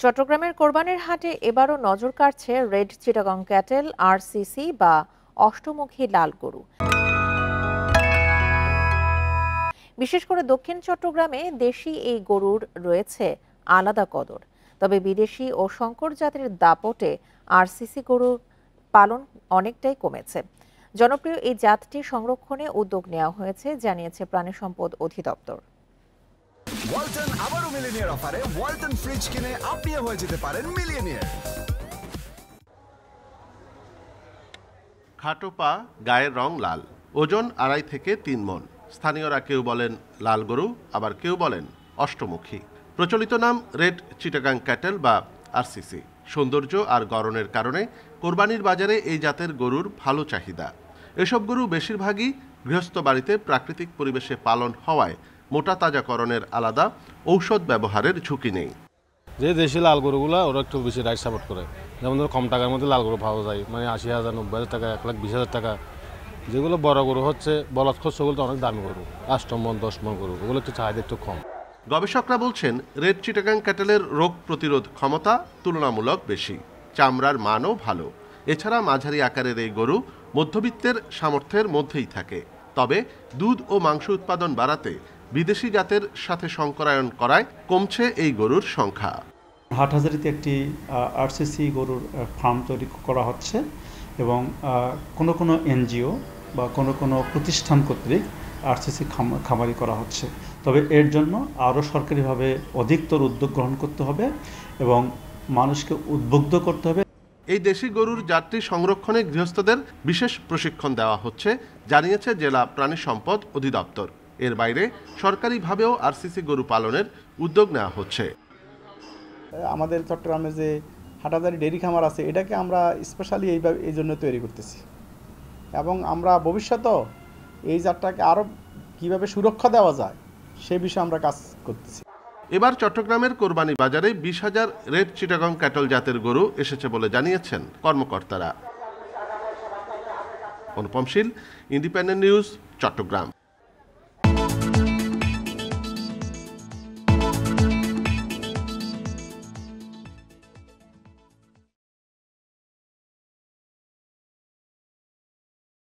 চট্টগ্রামের কোরবানির হাটে এবারও নজর কাড়ছে রেড চিটাগং ক্যাটেল আরসিসি বা অষ্টমুখী লাল গরু। বিশেষ করে দক্ষিণ চট্টগ্রামে দেশি এই গরুর রয়েছে আলাদা কদর। তবে বিদেশি ও শঙ্কর জাতের দাপটে আরসিসি গরুর পালন অনেকটাই কমেছে। জনপ্রিয় এই জাতটি সংরক্ষণে উদ্যোগ নেওয়া হয়েছে জানিয়েছে প্রাণী সম্পদ অধিদপ্তর। ওয়ালটন আবারও মিলিয়নিয়ার অফারে ওয়ালটন ফ্রিজ কিনে আপনিও হয়ে যেতে পারেন মিলিয়নিয়ার। খাটো পা, গায়ের রং লাল, ওজন 2.5 থেকে 3 মণ। স্থানীয়রা কেউ বলেন লাল গরু, আবার কেউ বলেন অষ্টমুখী। প্রচলিত নাম রেড চিটাগাং ক্যাটেল বা আরসিসি। সৌন্দর্য আর গড়নের কারণে কোরবানির বাজারে এই জাতের গরুর ভালো চাহিদা। এসব গরু বেশিরভাগই গৃহস্থ বাড়িতে প্রাকৃতিক পরিবেশে পালন হওয়ায় মোটা তাজাকরণের আলাদা ঔষধ ব্যবহারের ঝুঁকি নেই। যে দেশি লাল গরুগুলো ওরা একটু বেশি রাইট সাপোর্ট করে, যেমন ধরো কম টাকার মধ্যে লাল গরু পাওয়া যায়, মানে 80,000, 90,000 টাকা, 1,20,000 টাকা। যেগুলো বড় গরু হচ্ছে বলদ খোঁজ, সেগুলো তো অনেক দামি গরু, 8 মণ 10 মণ গরু, ওগুলো একটু চাহিদা একটু কম। গবেষকরা বলছেন রেড চিটাগাং ক্যাটেলের রোগ প্রতিরোধ ক্ষমতা তুলনামূলক বেশি, চামড়ার মানও ভালো। এছাড়া মাঝারি আকারের এই গরু মধ্যবিত্তের সামর্থ্যের মধ্যেই থাকে। তবে দুধ ও মাংস উৎপাদন বাড়াতে বিদেশি জাতের সাথে সংকরায়ন করায় কমছে এই গরুর সংখ্যা। হাটহাজারীতে একটি আরসিসি গরুর ফার্ম তৈরি করা হচ্ছে এবং কোনো এনজিও বা কোনো প্রতিষ্ঠান কর্তৃক আরসিসি খামারি করা হচ্ছে। তবে এর জন্য আরও সরকারিভাবে অধিকতর উদ্যোগ গ্রহণ করতে হবে এবং মানুষকে উদ্বুদ্ধ করতে হবে। এই দেশি গরুর জাতটি সংরক্ষণে গৃহস্থদের বিশেষ প্রশিক্ষণ দেওয়া হচ্ছে জানিয়েছে জেলা প্রাণী সম্পদ অধিদপ্তর। এর বাইরে সরকারিভাবেও আরসিসি গরু পালনের উদ্যোগ নেওয়া হচ্ছে। আমাদের চট্টগ্রামে যে হাটহাজারী ডেইরি খামার আছে, এটাকে আমরা স্পেশালি এই জন্য তৈরি করতেছি এবং আমরা ভবিষ্যতেও এই জাতটাকে আরও কীভাবে সুরক্ষা দেওয়া যায় সে বিষয়ে আমরা কাজ করতেছি। এবার চট্টগ্রামের কোরবানি বাজারে 20,000 রেড চিটাগং ক্যাটল জাতের গরু এসেছে বলে জানিয়েছেন কর্মকর্তারা। অনুপম শীল, ইন্ডিপেন্ডেন্ট নিউজ, চট্টগ্রাম।